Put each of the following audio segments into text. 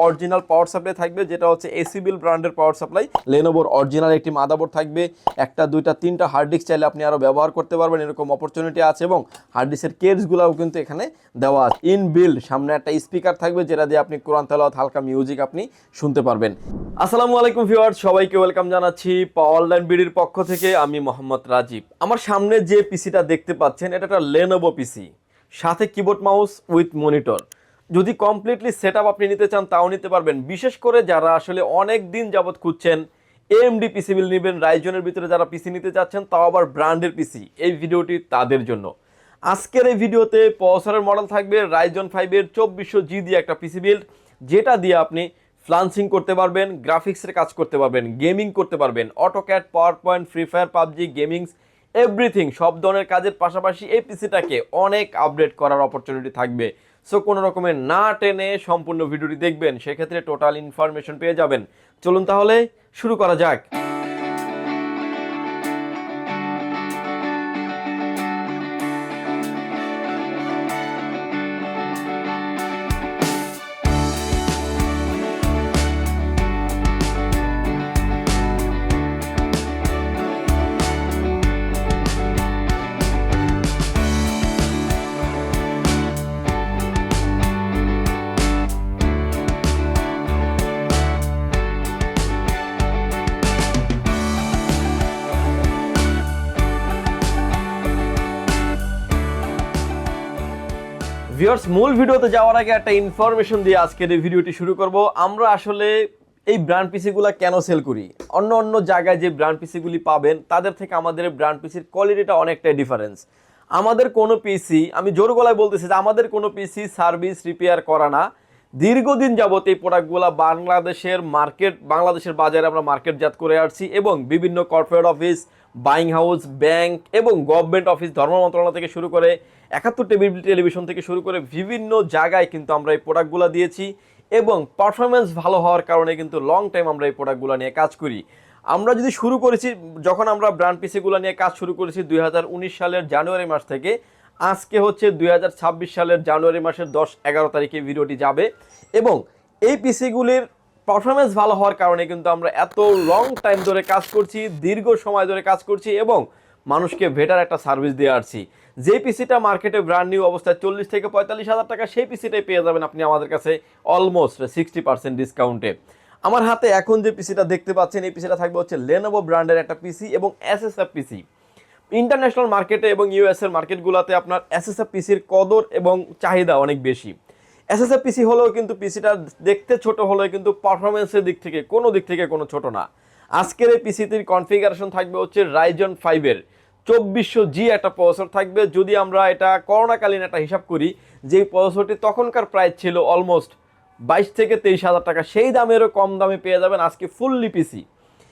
Original power supply থাকবে, যেটা হচ্ছে এসিবিল ব্র্যান্ডের পাওয়ার সাপ্লাই। লেনোভোর অরিজিনাল একটি মাদারবোর্ড থাকবে, একটা দুইটা তিনটা হার্ড ডিস্ক চাইলে আপনি আরও ব্যবহার করতে পারবেন, এরকম অপরচুনিটি আছে। এবং হার্ড ডিস্কের কেসগুলোও কিন্তু এখানে দেওয়া আছে। ইনবিল্ড সামনে একটা স্পিকার থাকবে, যেটা দিয়ে আপনি কোরআন তেলাওয়াত হালকা মিউজিক আপনি শুনতে পারবেন। আসসালামু আলাইকুম ভিউয়ার্স, সবাইকে ওয়েলকাম জানাচ্ছি অনলাইন বিডির পক্ষ থেকে। আমি মোহাম্মদ রাজীব। আমার সামনে যে পিসিটা দেখতে পাচ্ছেন, এটা একটা লেনোভো পিসি, সাথে কিবোর্ড মাউস উইথ মনিটর। যদি কমপ্লিটলি সেটআপ আপনি নিতে চান তাও নিতে পারবেন। বিশেষ করে যারা আসলে অনেক দিন যাবত খুঁজছেন এএমডি পিসি বিল নেবেন, রাইজনের ভিতরে যারা পিসি নিতে চাচ্ছেন, তাও আবার ব্র্যান্ডের পিসি, এই ভিডিওটি তাদের জন্য। আজকের এই ভিডিওতে প্রসেসরের মডেল থাকবে রাইজন 5-এর 2400G দিয়ে একটা পিসি বিল্ড, যেটা দিয়ে আপনি ফ্লান্সিং করতে পারবেন, গ্রাফিক্সের কাজ করতে পারবেন, গেমিং করতে পারবেন, AutoCAD, power point, free fire, PUBG, gamings, everything, সব ধরনের কাজের পাশাপাশি এই পিসিটাকে অনেক আপডেট করার অপরচুনিটি থাকবে। সো কোনো রকমের না টেনে সম্পূর্ণ ভিডিওটি দেখবেন, সেক্ষেত্রে টোটাল ইনফরমেশন পেয়ে যাবেন। চলুন তাহলে শুরু করা যাক। ভিউয়ার্স, মূল ভিডিওতে যাওয়ার আগে একটা ইনফরমেশন দিয়ে আজকের এই ভিডিওটি শুরু করব। আমরা আসলে এই ব্র্যান্ড পিসিগুলো কেন সেল করি? অন্য অন্য জায়গায় যে ব্র্যান্ড পিসিগুলি পাবেন, তাদের থেকে আমাদের ব্র্যান্ড পিসির কোয়ালিটিটা অনেকটাই ডিফারেন্স। আমাদের কোনো পিসি, আমি জোর গলায় বলতেছি যে আমাদের কোনো পিসি সার্ভিস রিপেয়ার করা না। দীর্ঘদিন যাবত এই প্রোডাক্টগুলো বাংলাদেশের বাজারে আমরা মার্কেটজাত করে আসছি, এবং বিভিন্ন corporate office, buying house, bank এবং গভর্নমেন্ট অফিস, ধর্ম মন্ত্রণালয় থেকে শুরু করে 71 টেলিভিশন থেকে শুরু করে বিভিন্ন জায়গায় কিন্তু আমরা এই প্রোডাক্টগুলো দিয়েছি, এবং পারফরমেন্স ভালো হওয়ার কারণে কিন্তু লং টাইম আমরা এই প্রোডাক্টগুলো নিয়ে কাজ করি। আমরা যদি শুরু করেছি, যখন আমরা ব্র্যান্ড পিসিগুলো নিয়ে কাজ শুরু করেছি 2019 সালের জানুয়ারি মাস থেকে, আজকে হচ্ছে 2026 সালের জানুয়ারি মাসের 10-11 তারিখে ভিডিওটি যাবে। এবং এই পিসিগুলির পারফরমেন্স ভালো হওয়ার কারণে কিন্তু আমরা এত লং টাইম ধরে কাজ করছি, দীর্ঘ সময় ধরে কাজ করছি, এবং মানুষকে বেটার একটা সার্ভিস দিয়ে আসছি। যে পিসিটা মার্কেটে ব্র্যান্ড নিউ অবস্থায় 40 থেকে 45 হাজার টাকা, সেই পিসিটাই পেয়ে যাবেন আপনি আমাদের কাছে অলমোস্ট 60% ডিসকাউন্টে। আমার হাতে এখন যে পিসিটা দেখতে পাচ্ছেন, এই পিসিটা থাকবে হচ্ছে লেনোভো ব্র্যান্ডের একটা পিসি এবং এসএসএফ পিসি। ইন্টারন্যাশনাল মার্কেটে এবং ইউএস এর মার্কেটগুলোতে আপনার এসএসএফ পিসির কদর এবং চাহিদা অনেক বেশি। এসএসএফ পিসি হলেও কিন্তু পিসিটা দেখতে ছোট হলেও কিন্তু পারফরমেন্সের দিক থেকে কোনো ছোট না। আজকের এই পিসিটির কনফিগারেশন থাকবে হচ্ছে রাইজন 5-এর 2400G একটা প্রসেসর থাকবে। যদি আমরা এটা করোনাকালীন একটা হিসাব করি, যেই প্রসেসরটি তখনকার প্রাইস ছিল অলমোস্ট 22 থেকে 23 হাজার টাকা, সেই দামেরও কম দামে পেয়ে যাবেন আজকে ফুললি পিসি।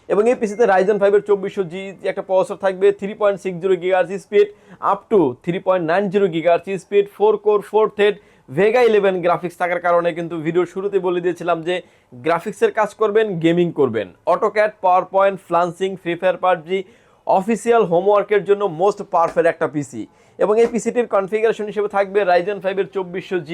এবং এই পিসিতে রাইজন 5-এর 2400G একটা প্রসেসর থাকবে, 3.60 GHz speed, up to 3.90 GHz speed, 4 core 4 thread, Vega 11 graphics থাকার কারণে কিন্তু ভিডিওর শুরুতে বলে দিয়েছিলাম যে গ্রাফিক্সের কাজ করবেন, গেমিং করবেন, AutoCAD, PowerPoint, freelancing, free fire, PUBG, official হোমওয়ার্কের জন্য মোস্ট পারফেক্ট একটা পিসি। এবং এই পিসিটির কনফিগারেশন হিসেবে থাকবে রাইজন 5-এর 2400G,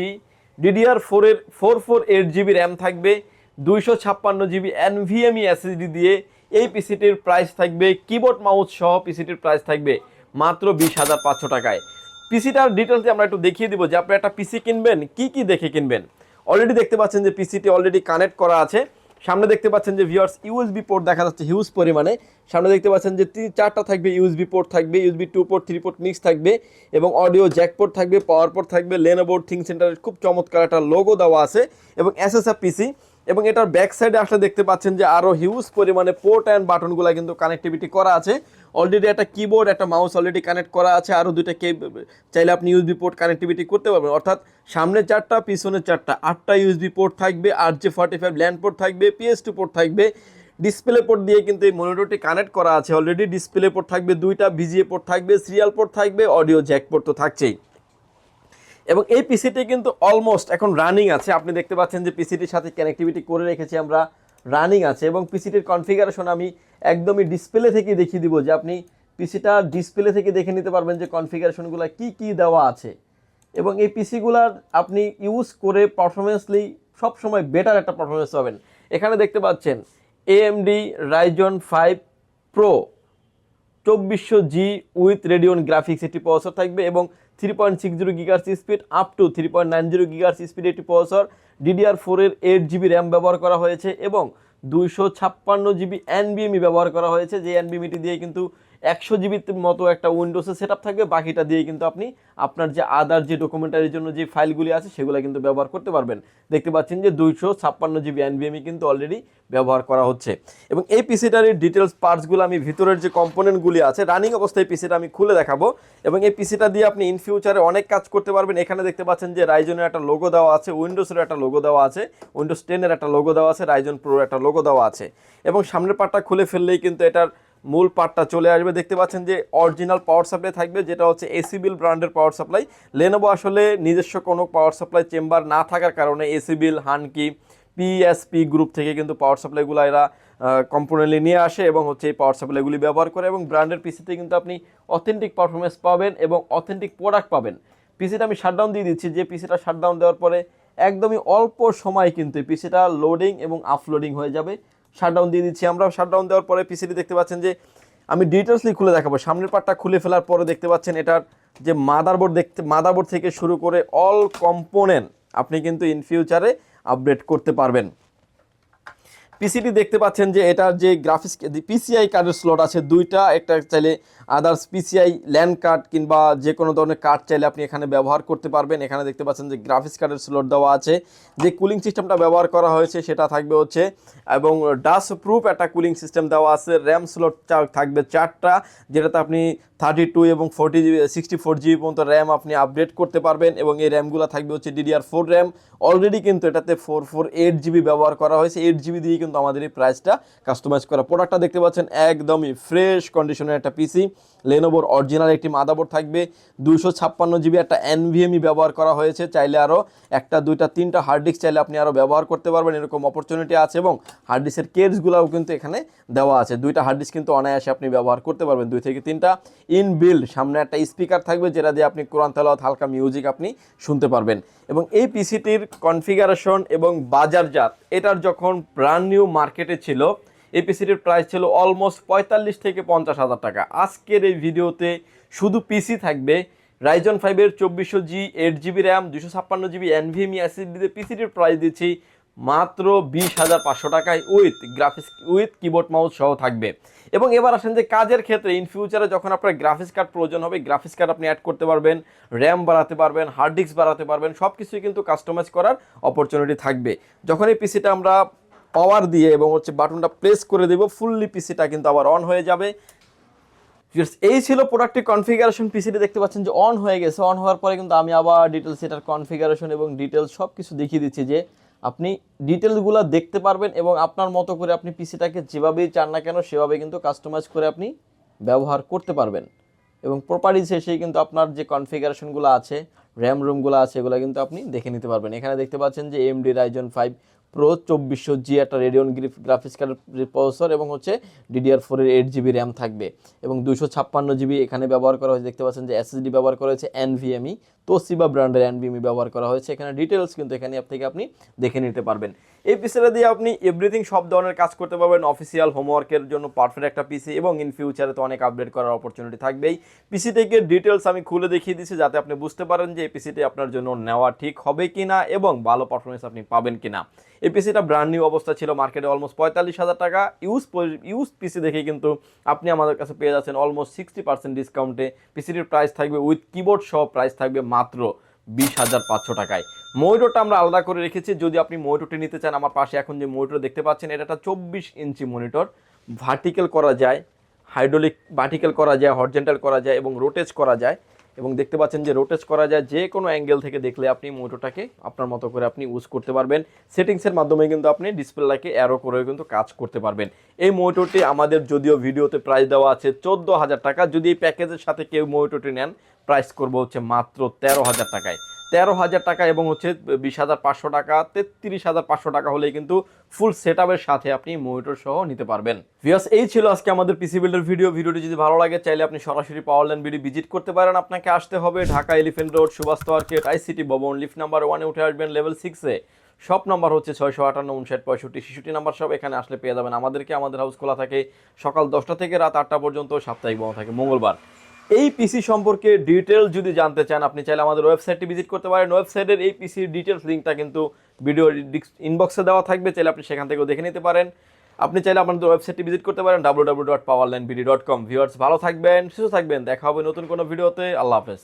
DDR4-এর 448GB র্যাম থাকবে, 256GB NVMe SSD দিয়ে। এই পিসিটির প্রাইস থাকবে, কিবোর্ড মাউস সহ পিসিটির প্রাইস থাকবে মাত্র 20,500 টাকায়। পিসিটার ডিটেলসে আমরা একটু দেখিয়ে দিব যে আপনি একটা পিসি কিনবেন কি কি দেখে কিনবেন। অলরেডি দেখতে পাচ্ছেন যে পিসিটি অলরেডি কানেক্ট করা আছে। সামনে দেখতে পাচ্ছেন যে ভিউয়ার্স ইউএসবি পোর্ট দেখা যাচ্ছে হিউজ পরিমাণে। সামনে দেখতে পাচ্ছেন যে 3-4টা থাকবে ইউএসবি পোর্ট থাকবে, ইউএসবি 2 পোর্ট 3 পোর্ট মিক্স থাকবে, এবং অডিও জ্যাক পোর্ট থাকবে, পাওয়ার পোর্ট থাকবে। লেনোভো থিং সেন্টারের খুব চমৎকার একটা লোগো দেওয়া আছে, এবং এসএসএফ পিসি। এবং এটার ব্যাক সাইডে আসলে দেখতে পাচ্ছেন যে আরও হিউজ পরিমাণে পোর্ট অ্যান্ড বাটনগুলো কিন্তু কানেক্টিভিটি করা আছে। অলরেডি একটা কিবোর্ড, একটা মাউস অলরেডি কানেক্ট করা আছে, আরও দুইটা চাইলে আপনি ইউএসবি পোর্ট কানেক্টিভিটি করতে পারবেন। অর্থাৎ সামনে 4টা, পিছনে 4টা, 8টা ইউএসবি পোর্ট থাকবে, RJ45 ল্যান্ড পোর্ট থাকবে, PS2 পোর্ট থাকবে। ডিসপ্লে পোর্ট দিয়ে কিন্তু এই মনিটরটি কানেক্ট করা আছে অলরেডি। ডিসপ্লে পোর্ট থাকবে 2টা, VGA পোর্ট থাকবে, সিরিয়াল পোর্ট থাকবে, অডিও জ্যাক পোর্ট তো থাকছেই। এবং এই পিসিটি কিন্তু অলমোস্ট এখন রানিং আছে। আপনি দেখতে পাচ্ছেন যে পিসিটির সাথে কানেক্টিভিটি করে রেখেছি আমরা, রানিং আছে। এবং পিসিটির কনফিগারেশন আমি একদমই ডিসপ্লে থেকে দেখিয়ে দিব, যে আপনি পিসিটা ডিসপ্লে থেকে দেখে নিতে পারবেন যে কনফিগারেশনগুলো কি কি দেওয়া আছে। এবং এই পিসিগুলার আপনি ইউজ করে পারফরমেন্সলি সবসময় বেটার একটা পারফরমেন্স পাবেন। এখানে দেখতে পাচ্ছেন AMD Ryzen 5 Pro 2400G with Radeon graphics একটি প্রসেসর থাকবে এবং 3.60 GHz speed up to 3.90 GHz speed একটি প্রসেসর, DDR4 এর 8GB র্যাম ব্যবহার করা হয়েছে এবং 256GB NVMe ব্যবহার করা হয়েছে, যে NVMe দিয়ে কিন্তু 100GB মতো একটা উইন্ডোজের সেটআপ থাকবে, বাকিটা দিয়ে কিন্তু আপনি আপনার যে আদার যে ডকুমেন্টারির জন্য যে ফাইলগুলি আছে সেগুলো কিন্তু ব্যবহার করতে পারবেন। দেখতে পাচ্ছেন যে 256GB NVMe কিন্তু অলরেডি ব্যবহার করা হচ্ছে। এবং এই পিসিটার ডিটেলস পার্টসগুলো আমি ভিতরের যে কম্পোনেন্টগুলি আছে রানিং অবস্থায় পিসিটা আমি খুলে দেখাবো এবং এই পিসিটা দিয়ে আপনি ইন ফিউচারে অনেক কাজ করতে পারবেন। এখানে দেখতে পাচ্ছেন যে রাইজনের একটা লোগো দেওয়া আছে, উইন্ডোজের একটা লোগো দেওয়া আছে, উইন্ডোজ 10 এর একটা লোগো দেওয়া আছে, রাইজন প্রোর একটা লোগো দেওয়া আছে এবং সামনের পার্টটা খুলে ফেললেই কিন্তু এটার মূল পার্টটা চলে আসবে। দেখতে পাচ্ছেন যে অরিজিনাল পাওয়ার সাপ্লাই থাকবে, যেটা হচ্ছে এসিবিল ব্র্যান্ডের পাওয়ার সাপ্লাই। লেনোভো আসলে নিজস্ব কোনো পাওয়ার সাপ্লাই চেম্বার না থাকার কারণে এসিবিল, হানকি, পিএসপি গ্রুপ থেকে কিন্তু পাওয়ার সাপ্লাইগুলো এরা কম্পোনেন্টলি নিয়ে আসে এবং হচ্ছে এই পাওয়ার সাপ্লাইগুলি ব্যবহার করে এবং ব্র্যান্ডের পিসিতে কিন্তু আপনি অথেন্টিক পারফরমেন্স পাবেন এবং অথেন্টিক প্রোডাক্ট পাবেন। পিসিটা আমি শাটডাউন দিয়ে দিচ্ছি, যে পিসিটা শাটডাউন দেওয়ার পরে একদমই অল্প সময় কিন্তু এই পিসিটা লোডিং এবং আপলোডিং হয়ে যাবে। শাটডাউন দিয়ে দিচ্ছি আমরা। শাটডাউন দেওয়ার পরে পিসিটি দেখতে পাচ্ছেন যে আমি ডিটেলসলি খুলে দেখাবো। সামনের পার্টটা খুলে ফেলার পরে দেখতে পাচ্ছেন এটার যে মাদারবোর্ড থেকে শুরু করে অল কম্পোনেন্ট আপনি কিন্তু ইন ফিউচারে আপডেট করতে পারবেন। পিসিটি দেখতে পাচ্ছেন যে এটার যে গ্রাফিক্স পিসিআই কার্ডের স্লট আছে দুইটা, একটা চাইলে আদার্স পিসিআই ল্যান্ড কার্ড কিংবা যে কোনো ধরনের কার্ড চাইলে আপনি এখানে ব্যবহার করতে পারবেন। এখানে দেখতে পাচ্ছেন যে গ্রাফিক্স কার্ডের স্লট দেওয়া আছে, যে কুলিং সিস্টেমটা ব্যবহার করা হয়েছে সেটা থাকবে হচ্ছে এবং ডাস্ট প্রুফ একটা কুলিং সিস্টেম দেওয়া আছে। র্যাম স্লট থাকবে 4টা, যেটাতে আপনি 32 এবং 64GB পর্যন্ত র্যাম আপনি আপডেট করতে পারবেন এবং এই র্যামগুলো থাকবে হচ্ছে DDR4 র্যাম। অলরেডি কিন্তু এটাতে 448GB ব্যবহার করা হয়েছে, 8GB দিয়ে কিন্তু আমাদের এই প্রাইসটা কাস্টমাইজ করা। প্রোডাক্টটা দেখতে পাচ্ছেন একদমই ফ্রেশ কন্ডিশনের একটা পিসি। লেনোভোর অরিজিনাল একটি মাদারবোর্ড থাকবে, 256GB একটা NVMe ব্যবহার করা হয়েছে। চাইলে আরও 1টা 2টা 3টা হার্ড ডিস্ক চাইলে আপনি আরও ব্যবহার করতে পারবেন, এরকম অপরচুনিটি আছে এবং হার্ড ডিস্কের কেসগুলোও কিন্তু এখানে দেওয়া আছে। 2টা হার্ড ডিস্ক কিন্তু অনায়াসে আপনি ব্যবহার করতে পারবেন, 2 থেকে 3টা। ইনবিল্ড সামনে একটা স্পিকার থাকবে, যেটা দিয়ে আপনি কোরআন তেলাওয়াত হালকা মিউজিক আপনি শুনতে পারবেন। এবং এই পিসিটির কনফিগারেশন এবং বাজারজাত এটার যখন ব্র্যান্ড নিউ মার্কেটে ছিল এই পিসিটির প্রাইস ছিল অলমোস্ট 45 থেকে 50,000 টাকা। আজকের এই ভিডিওতে শুধু পিসি থাকবে রাইজন 5 এর 2400G 8GB RAM 256GB NVMe SSD পিসিটির প্রাইস দিচ্ছি মাত্র 20,500 টাকায় with graphics with keyboard mouse সহ থাকবে। এবং এবার আসেন যে কাজের ক্ষেত্রে ইন ফিউচারে যখন আপনার গ্রাফিক্স কার্ড প্রয়োজন হবে, গ্রাফিক্স কার্ড আপনি অ্যাড করতে পারবেন, র্যাম বাড়াতে পারবেন, হার্ড ডিস্ক বাড়াতে পারবেন, সব কিছুই কিন্তু কাস্টমাইজ করার অপরচুনিটি থাকবে। যখন এই পিসিটা আমরা পাওয়ার দিয়ে এবং হচ্ছে বাটনটা প্রেস করে দেব, ফুললি পিসিটা কিন্তু আবার অন হয়ে যাবে। এই ছিল প্রোডাক্টের কনফিগারেশন। পিসিটি দেখতে পাচ্ছেন যে অন হয়ে গেছে। অন হওয়ার পরে কিন্তু আমি আবার ডিটেলস এটার কনফিগারেশন এবং ডিটেলস সব কিছু দেখিয়ে দিচ্ছি, যে আপনি ডিটেলসগুলো দেখতে পারবেন এবং আপনার মতো করে আপনি পিসিটাকে যেভাবেই চান না কেন সেভাবে কিন্তু কাস্টমাইজ করে আপনি ব্যবহার করতে পারবেন। এবং প্রপার্টিজ এসেই কিন্তু আপনার যে কনফিগারেশনগুলো আছে, র্যাম রুমগুলো আছে, এগুলো কিন্তু আপনি দেখে নিতে পারবেন। এখানে দেখতে পাচ্ছেন যে AMD Ryzen 5 Pro 2400G একটা রেডিয়ন গ্রাফিক্স কার্ডের প্রসেসর এবং হচ্ছে DDR4 এর 8GB র্যাম থাকবে এবং 256GB এখানে ব্যবহার করা হয়েছে। দেখতে পাচ্ছেন যে SSD ব্যবহার করা হয়েছে NVMe, তোশিবা ব্র্যান্ডের NVMe ব্যবহার করা হয়েছে। এখানে ডিটেলস কিন্তু এখানে থেকে আপনি দেখে নিতে পারবেন। এই পিসিটা দিয়ে আপনি এভরিথিং সব ধরনের কাজ করতে পারবেন। অফিসিয়াল হোমওয়ার্কের জন্য পারফেক্ট একটা পিসি এবং ইন ফিউচারে তো অনেক আপডেট করার অপরচুনিটি থাকবেই। পিসি থেকে ডিটেলস আমি খুলে দেখিয়ে দিচ্ছি যাতে আপনি বুঝতে পারেন যে এই পিসিটি আপনার জন্য নেওয়া ঠিক হবে কিনা এবং ভালো পারফরমেন্স আপনি পাবেন কিনা। এই পিসিটা ব্র্যান্ড নিউ অবস্থা ছিল মার্কেটে অলমোস্ট 45,000 টাকা। ইউজ পিসি দেখে কিন্তু আপনি আমাদের কাছে পেয়ে যাচ্ছেন অলমোস্ট 60% ডিসকাউন্টে। পিসিটির প্রাইস থাকবে উইথ কিবোর্ড সহ প্রাইস থাকবে মাত্র 20,500 টাকায়। মনিটরটা আমরা আলাদা করে রেখেছি, যদি আপনি মনিটরটি নিতে চান। আমার পাশে এখন যে মনিটর দেখতে পাচ্ছেন এটা একটা 24 ইঞ্চি মনিটর, ভার্টিক্যাল করা যায়, হাইড্রোলিক ভার্টিক্যাল করা যায়, হরিজন্টাল করা যায় এবং রোটেট করা যায়। এবং দেখতে পাচ্ছেন যে রোটেট করা যায়, যে কোনো অ্যাঙ্গেল থেকে দেখলে আপনি মনিটরটাকে আপনার মতো করে আপনি ইউজ করতে পারবেন। সেটিংসের মাধ্যমে কিন্তু আপনি ডিসপ্লেটাকে অ্যারো করেও কিন্তু কাজ করতে পারবেন। এই মনিটরটি আমাদের যদিও ভিডিওতে প্রাইস দেওয়া আছে 14,000 টাকা, যদি এই প্যাকেজের সাথে কেউ মনিটরটি নেন প্রাইস করবো হচ্ছে মাত্র 13,000 টাকায়। 13,000 টাকা এবং হচ্ছে 20,500 টাকা, 33,500 টাকা হলেই কিন্তু ফুল সেটআপের সাথে আপনি মনিটর সহ নিতে পারবেন। ভিউয়ার্স, এই ছিল আজকে আমাদের পিসি বিল্ডের ভিডিওটি যদি ভালো লাগে চাইলে আপনি সরাসরি পাওয়ারল্যান্ড বিডি ভিজিট করতে পারেন। আপনাকে আসতে হবে Dhaka elephant road, Subhash market, ICT Bhaban, lift number 1 এ উঠে আসবেন লেভেল 6 এ। শপ নাম্বার হচ্ছে 658 59 65 66 নাম্বার শপ। এখানে আসলে পেয়ে যাবেন আমাদেরকে। আমাদের হাউস খোলা থাকে সকাল 10টা থেকে রাত 8টা পর্যন্ত, সাপ্তাহিক বন্ধ থাকে মঙ্গলবার। এই পিসি সম্পর্কে ডিটেলস যদি জানতে চান আপনি চাইলে আমাদের ওয়েবসাইটটি ভিজিট করতে পারেন। ওয়েবসাইটের এই পিসির ডিটেলস লিঙ্কটা কিন্তু ভিডিও ইনবক্সে দেওয়া থাকবে, চাইলে আপনি সেখান থেকেও দেখে নিতে পারেন। আপনি চাইলে আমাদের ওয়েবসাইটটি ভিজিট করতে পারেন www.powerlinebd.com। ভিউয়ার্স ভালো থাকবেন, সুস্থ থাকবেন, দেখা হবে নতুন কোনো ভিডিওতে। আল্লাহ হাফেজ।